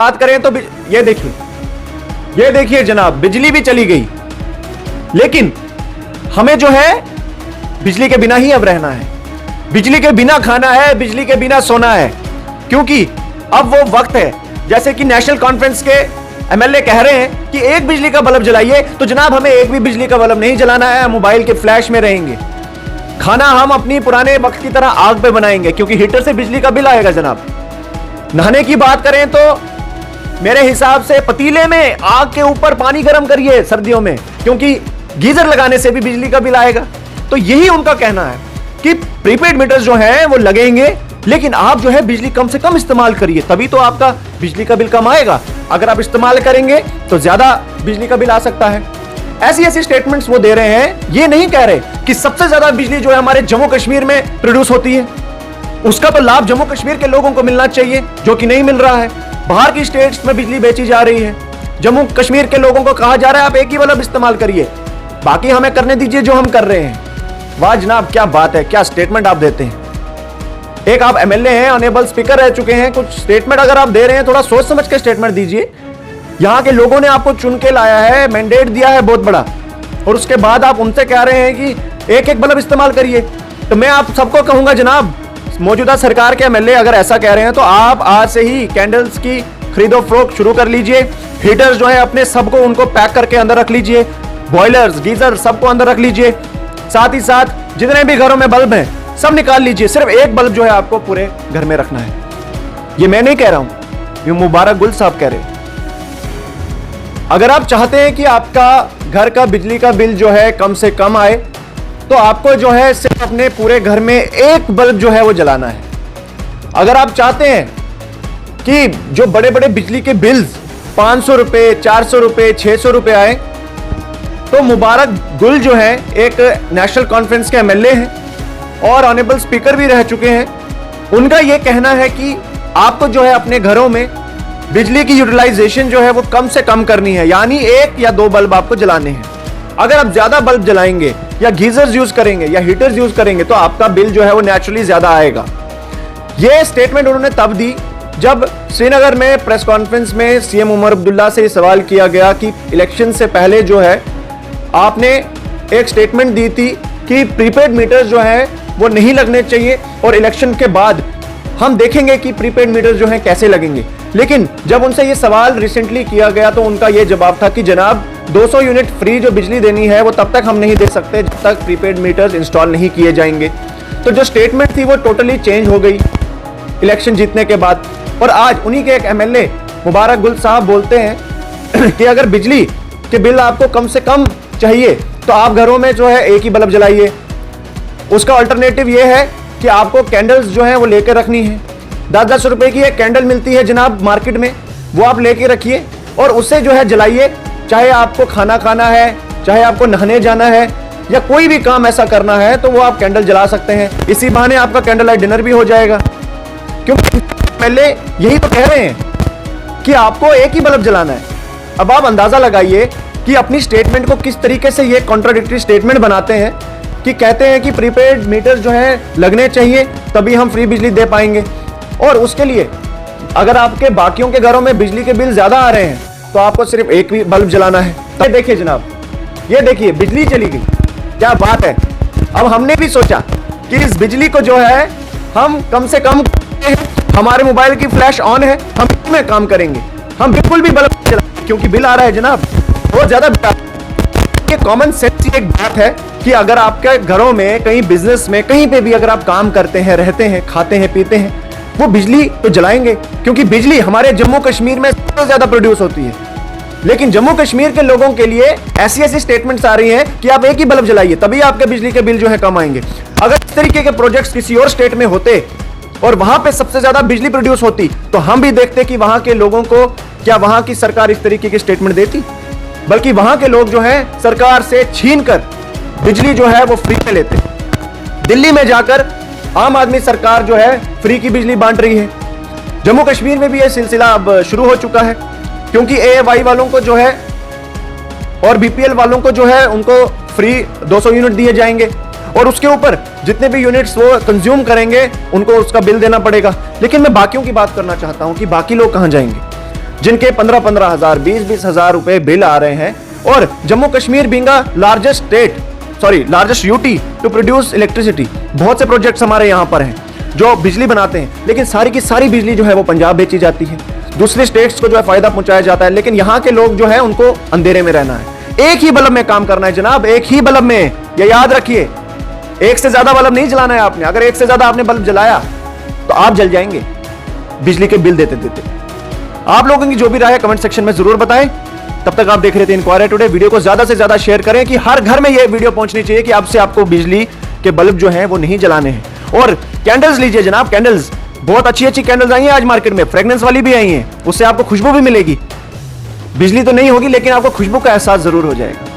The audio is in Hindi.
बात करें तो ये देखिए जनाब, बिजली भी चली गई, लेकिन हमें जो है बिजली के बिना ही अब रहना है, बिजली के बिना खाना है, बिजली के बिना सोना है। क्योंकि अब वो वक्त है, जैसे कि नेशनल कॉन्फ्रेंस के एमएलए कह रहे हैं कि एक बिजली का बल्ब जलाइए, तो जनाब हमें एक भी बिजली का बल्ब नहीं जलाना है, मोबाइल के फ्लैश में रहेंगे। खाना हम अपनी पुराने वक्त की तरह आग पे बनाएंगे, क्योंकि हीटर से बिजली का बिल आएगा जनाब। नहाने की बात करें तो मेरे हिसाब से पतीले में आग के ऊपर पानी गर्म करिए सर्दियों में, क्योंकि गीजर लगाने से भी बिजली का बिल आएगा। तो यही उनका कहना है कि प्रीपेड मीटर्स जो हैं वो लगेंगे, लेकिन आप जो है बिजली कम से कम इस्तेमाल करिए, तभी तो आपका बिजली का बिल कम आएगा। अगर आप इस्तेमाल करेंगे तो ज्यादा बिजली का बिल आ सकता है। ऐसी स्टेटमेंट्स वो दे रहे हैं। ये नहीं कह रहे कि सबसे ज्यादा बिजली जो है हमारे जम्मू कश्मीर में प्रोड्यूस होती है, उसका तो लाभ जम्मू कश्मीर के लोगों को मिलना चाहिए, जो कि नहीं मिल रहा है। बाहर की स्टेट्स में बिजली बेची जा रही है, जम्मू कश्मीर के लोगों को कहा जा रहा है आप एक ही बल्ब इस्तेमाल करिए, बाकी हमें करने दीजिए जो हम कर रहे हैं। वाह जनाब, क्या बात है, क्या स्टेटमेंट आप देते हैं। एक आप एमएलए हैं, ऑनरेबल स्पीकर रह चुके हैं, कुछ स्टेटमेंट अगर आप दे रहे हैं थोड़ा सोच समझ के स्टेटमेंट दीजिए। यहां के लोगों ने आपको चुन के लाया है, मैंडेट दिया है बहुत बड़ा, और उसके बाद आप उनसे कह रहे हैं कि एक एक बल्ब इस्तेमाल करिए। तो मैं आप सबको कहूंगा जनाब, मौजूदा सरकार के एमएलए अगर ऐसा कह रहे हैं तो आप आज से ही कैंडल्स की खरीदो फरोख्त शुरू कर लीजिए। हीटर्स जो है अपने सबको उनको पैक करके अंदर रख लीजिए, बॉयलर्स गीजर सबको अंदर रख लीजिए। साथ ही साथ जितने भी घरों में बल्ब हैं सब निकाल लीजिए, सिर्फ एक बल्ब जो है आपको पूरे घर में रखना है। ये मैं नहीं कह रहा हूं, ये मुबारक गुल साहब कह रहे हैं। अगर आप चाहते हैं कि आपका घर का बिजली का बिल जो है कम से कम आए, तो आपको जो है सिर्फ अपने पूरे घर में एक बल्ब जो है वो जलाना है। अगर आप चाहते हैं कि जो बड़े बड़े बिजली के बिल्स 500 रुपए, 400 रुपए, 600 रुपए आए, तो मुबारक गुल जो है एक नेशनल कॉन्फ्रेंस के एमएलए हैं और ऑनरेबल स्पीकर भी रह चुके हैं। उनका यह कहना है कि आपको जो है अपने घरों में बिजली की यूटिलाइजेशन जो है वो कम से कम करनी है, यानी एक या दो बल्ब आपको जलाने हैं। अगर आप ज्यादा बल्ब जलाएंगे या गीजर्स यूज करेंगे या हीटर्स यूज करेंगे तो आपका बिल जो है वो नेचुरली ज्यादा आएगा। यह स्टेटमेंट उन्होंने तब दी जब श्रीनगर में प्रेस कॉन्फ्रेंस में सीएम उमर अब्दुल्ला से सवाल किया गया कि इलेक्शन से पहले जो है आपने एक स्टेटमेंट दी थी कि प्रीपेड मीटर्स जो है वो नहीं लगने चाहिए, और इलेक्शन के बाद हम देखेंगे कि प्रीपेड मीटर्स जो हैं कैसे लगेंगे। लेकिन जब उनसे ये सवाल रिसेंटली किया गया तो उनका ये जवाब था कि जनाब 200 यूनिट फ्री जो बिजली देनी है वो तब तक हम नहीं दे सकते जब तक प्रीपेड मीटर्स इंस्टॉल नहीं किए जाएंगे। तो जो स्टेटमेंट थी वो टोटली चेंज हो गई इलेक्शन जीतने के बाद। और आज उन्हीं के एक एमएलए मुबारक गुल साहब बोलते हैं कि अगर बिजली के बिल आपको कम से कम चाहिए तो आप घरों में जो है एक ही बल्ब जलाइए। उसका अल्टरनेटिव ये है कि आपको कैंडल्स जो है वो लेकर रखनी है। 10-10 रुपए की एक कैंडल मिलती है जनाब मार्केट में, वो आप लेके रखिए और उससे जो है जलाइए। चाहे आपको खाना खाना है, चाहे आपको नहाने जाना है, या कोई भी काम ऐसा करना है तो वो आप कैंडल जला सकते हैं। इसी बहाने आपका कैंडल लाइट डिनर भी हो जाएगा। क्योंकि पहले यही तो कह रहे हैं कि आपको एक ही बल्ब जलाना है। अब आप अंदाजा लगाइए कि अपनी स्टेटमेंट को किस तरीके से ये कॉन्ट्राडिक्टरी स्टेटमेंट बनाते हैं कि कहते हैं कि प्रीपेड मीटर जो है लगने चाहिए तभी हम फ्री बिजली दे पाएंगे, और उसके लिए अगर आपके बाकियों के घरों में बिजली के बिल ज्यादा आ रहे हैं तो आपको सिर्फ एक भी बल्ब जलाना है। तो देखिए जनाब, ये देखिए बिजली चली गई, क्या बात है। अब हमने भी सोचा कि इस बिजली को जो है हम कम से कम, हमारे मोबाइल की फ्लैश ऑन है, हम इसमें काम करेंगे, हम बिल्कुल भी बल्ब जलाएंगे क्योंकि बिल आ रहा है जनाब बहुत ज्यादा। ये कॉमन सेंस की एक बात है कि अगर आपके घरों में, कहीं बिजनेस में, कहीं पे भी अगर आप काम करते हैं, रहते हैं, खाते हैं, पीते हैं, वो बिजली तो जलाएंगे, क्योंकि बिजली हमारे जम्मू कश्मीर में सबसे ज्यादा प्रोड्यूस होती है। लेकिन जम्मू कश्मीर के लोगों के लिए ऐसी स्टेटमेंट्स आ रही हैं कि आप एक ही बल्ब जलाइए तभी आपके बिजली के बिल जो है कम आएंगे। अगर इस तरीके के प्रोजेक्ट्स किसी और स्टेट में होते और वहां पे सबसे ज्यादा बिजली प्रोड्यूस होती तो हम भी देखते कि वहां के लोगों को, क्या वहां की सरकार इस तरीके की स्टेटमेंट देती? बल्कि वहां के लोग जो है सरकार से छीन कर बिजली जो है वो फ्री में लेते। दिल्ली में जाकर आम आदमी सरकार जो है फ्री की बिजली बांट रही है। जम्मू कश्मीर में भी यह सिलसिला अब शुरू हो चुका है, क्योंकि एएवाई वालों को जो है और बीपीएल वालों को जो है उनको फ्री 200 यूनिट दिए जाएंगे, और उसके ऊपर जितने भी यूनिट्स वो कंज्यूम करेंगे उनको उसका बिल देना पड़ेगा। लेकिन मैं बाकियों की बात करना चाहता हूं कि बाकी लोग कहां जाएंगे। जिनके 15-15 हजार 20-20 हजार रुपए बिल आ रहे हैं। और Jammu Kashmir being largest UT to produce electricity, बहुत से प्रोजेक्ट्स हमारे यहां पर हैं जो बिजली बनाते हैं, लेकिन सारी की सारी बिजली जो है वो पंजाब बेची जाती है, दूसरे स्टेट्स को जो है फायदा पहुंचाया जाता है, लेकिन यहां के लोग जो है उनको अंधेरे में रहना है। एक ही बल्ब में काम करना है जनाब, एक ही बल्ब में, ये याद रखिए। एक से ज्यादा बल्ब नहीं जलाना है आपने। अगर एक से ज्यादा आपने बल्ब जलाया तो आप जल जाएंगे बिजली के बिल देते देते। आप लोगों की जो भी राय है कमेंट सेक्शन में जरूर बताएं। तब तक आप देख रहे थे इंक्वायरी टुडे। वीडियो को ज्यादा से ज्यादा शेयर करें कि हर घर में यह वीडियो पहुंचनी चाहिए कि अब से आपको बिजली के बल्ब जो हैं वो नहीं जलाने हैं। और कैंडल्स लीजिए जनाब, कैंडल्स बहुत अच्छी अच्छी कैंडल्स आई हैं आज मार्केट में, फ्रेग्रेंस वाली भी आई हैं, उससे आपको खुशबू भी मिलेगी। बिजली तो नहीं होगी लेकिन आपको खुशबू का एहसास जरूर हो जाएगा।